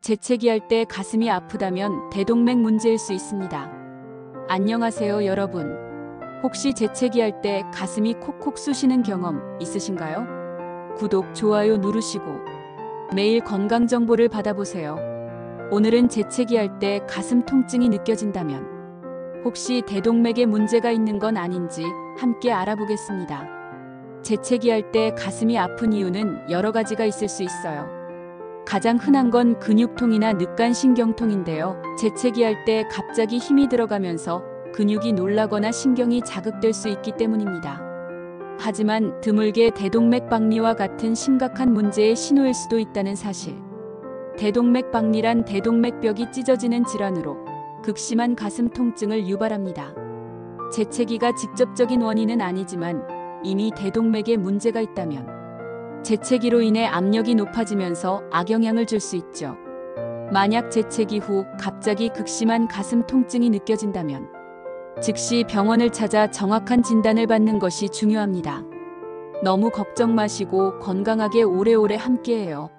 재채기할 때 가슴이 아프다면 대동맥 문제일 수 있습니다. 안녕하세요, 여러분. 혹시 재채기할 때 가슴이 콕콕 쑤시는 경험 있으신가요? 구독, 좋아요 누르시고 매일 건강 정보를 받아보세요. 오늘은 재채기할 때 가슴 통증이 느껴진다면 혹시 대동맥에 문제가 있는 건 아닌지 함께 알아보겠습니다. 재채기할 때 가슴이 아픈 이유는 여러 가지가 있을 수 있어요. 가장 흔한 건 근육통이나 늑간신경통인데요. 재채기할 때 갑자기 힘이 들어가면서 근육이 놀라거나 신경이 자극될 수 있기 때문입니다. 하지만 드물게 대동맥 박리와 같은 심각한 문제의 신호일 수도 있다는 사실. 대동맥 박리란 대동맥벽이 찢어지는 질환으로 극심한 가슴 통증을 유발합니다. 재채기가 직접적인 원인은 아니지만 이미 대동맥에 문제가 있다면 재채기로 인해 압력이 높아지면서 악영향을 줄 수 있죠. 만약 재채기 후 갑자기 극심한 가슴 통증이 느껴진다면 즉시 병원을 찾아 정확한 진단을 받는 것이 중요합니다. 너무 걱정 마시고 건강하게 오래오래 함께해요.